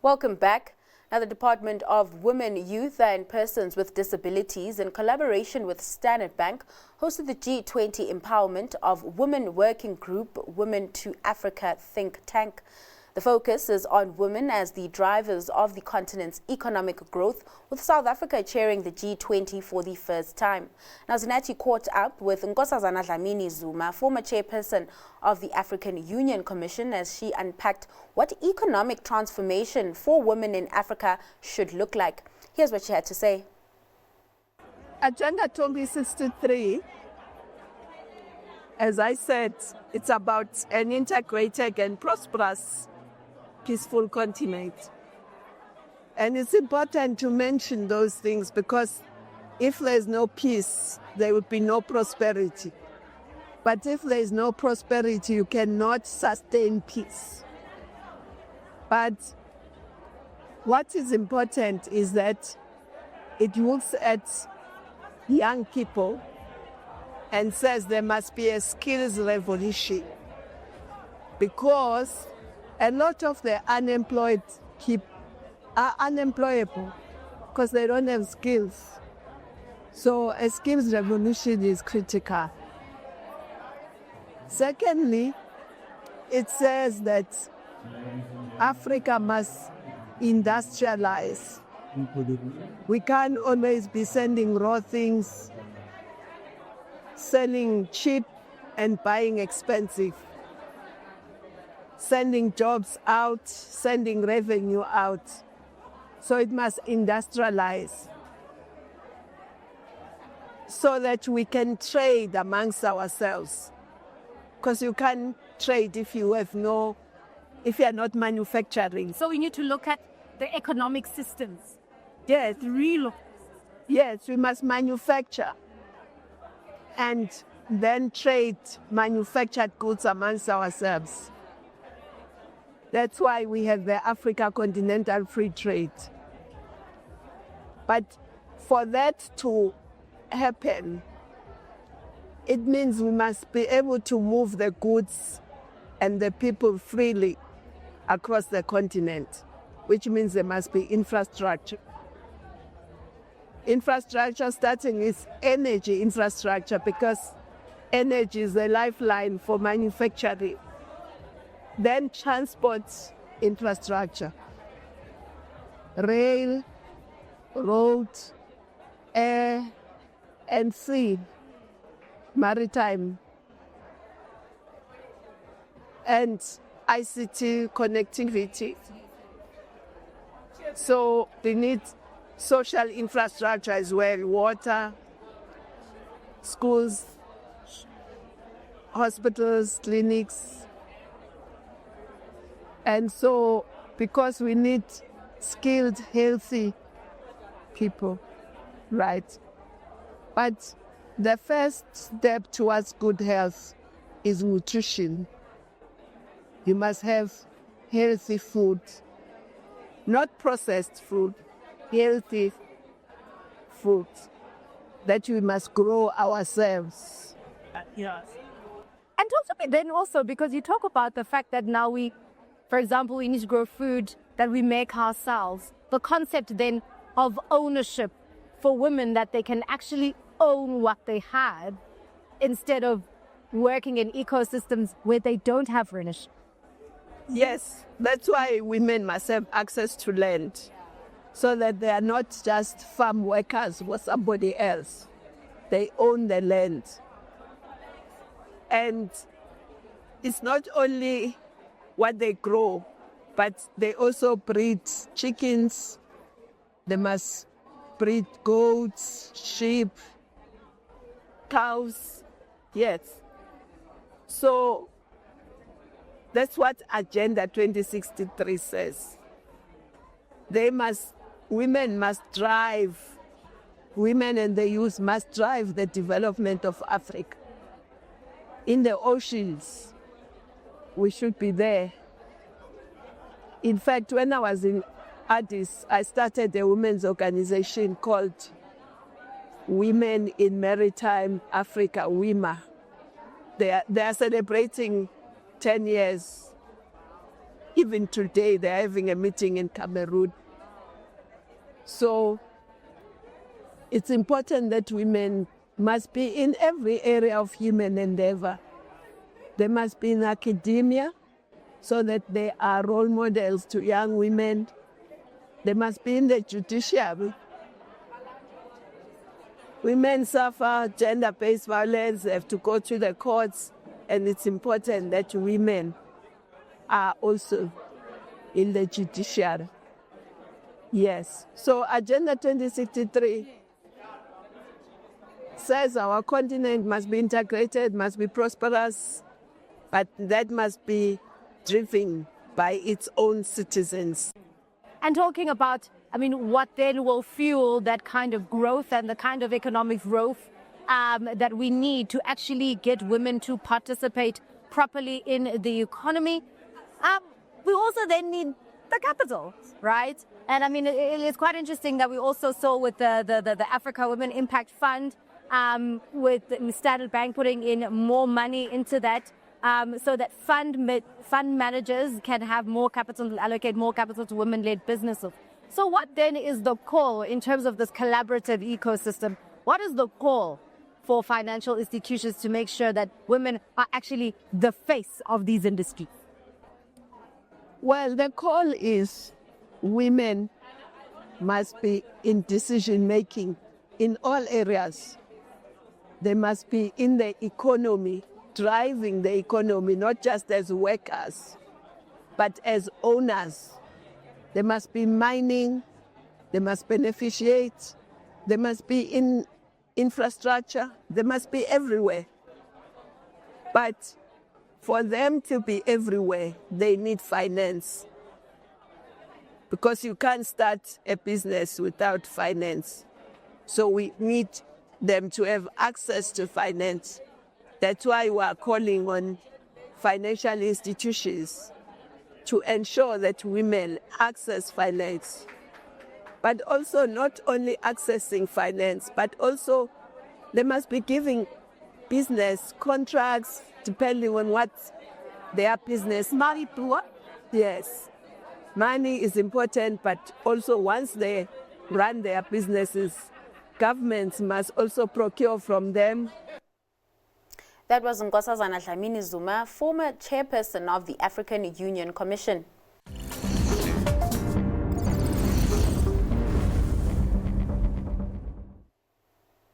Welcome back. Now, the Department of Women, Youth and Persons with Disabilities, in collaboration with Standard Bank, hosted the G20 Empowerment of Women Working Group Women to Africa think tank. The focus is on women as the drivers of the continent's economic growth, with South Africa chairing the G20 for the first time. Now, Zinati caught up with Nkosazana Dlamini-Zuma, former chairperson of the African Union Commission, as she unpacked what economic transformation for women in Africa should look like. Here's what she had to say. Agenda 2063, as I said, it's about an integrated and prosperous, peaceful continent. And it's important to mention those things because if there's no peace, there will be no prosperity. But if there's no prosperity, you cannot sustain peace. But what is important is that it looks at young people and says there must be a skills revolution, because a lot of the unemployed are unemployable because they don't have skills. So a skills revolution is critical. Secondly, it says that Africa must industrialize. We can't always be sending raw things, selling cheap and buying expensive, sending jobs out, sending revenue out. So it must industrialize so that we can trade amongst ourselves. Because you can't trade if you're not manufacturing. So we need to look at the economic systems. Yes. Real. Yes, we must manufacture and then trade manufactured goods amongst ourselves. That's why we have the Africa Continental Free Trade. But for that to happen, it means we must be able to move the goods and the people freely across the continent, which means there must be infrastructure. Infrastructure starting with energy infrastructure, because energy is the lifeline for manufacturing. Then transport infrastructure, rail, road, air, and sea, maritime, and ICT connectivity. So we need social infrastructure as well, water, schools, hospitals, clinics. And so, because we need skilled, healthy people, right? But the first step towards good health is nutrition. You must have healthy food, not processed food, healthy food that we must grow ourselves. Yes. And also because you talk about the fact that now for example, we need to grow food that we make ourselves. The concept then of ownership for women, that they can actually own what they had instead of working in ecosystems where they don't have ownership. Yes, that's why women must have access to land, so that they are not just farm workers for somebody else. They own the land. And it's not only what they grow, but they also breed chickens. They must breed goats, sheep, cows. Yes. So that's what Agenda 2063 says. Women and the youth must drive the development of Africa. In the oceans, we should be there. In fact, when I was in Addis, I started a women's organization called Women in Maritime Africa, WIMA. They are celebrating 10 years. Even today, they're having a meeting in Cameroon. So it's important that women must be in every area of human endeavor. They must be in academia so that they are role models to young women. They must be in the judiciary. Women suffer gender-based violence, they have to go to the courts, and it's important that women are also in the judiciary. Yes. So Agenda 2063 says our continent must be integrated, must be prosperous, but that must be driven by its own citizens. And talking about, what then will fuel that kind of growth and the kind of economic growth that we need to actually get women to participate properly in the economy. We also then need the capital, right? And it's quite interesting that we also saw with the Africa Women Impact Fund, with Standard Bank putting in more money into that, so that fund managers can have more capital, allocate more capital to women-led businesses. So what then is the call in terms of this collaborative ecosystem? What is the call for financial institutions to make sure that women are actually the face of these industries? Well, the call is women must be in decision-making in all areas. They must be in the economy, driving the economy, not just as workers, but as owners. They must be mining, they must beneficiate, they must be in infrastructure, they must be everywhere. But for them to be everywhere, they need finance. Because you can't start a business without finance. So we need them to have access to finance. That's why we are calling on financial institutions to ensure that women access finance. But also not only accessing finance, but also they must be giving business contracts depending on what their business. Money to what? Yes. Money is important, but also once they run their businesses, governments must also procure from them. That was Nkosazana Dlamini-Zuma, former chairperson of the African Union Commission.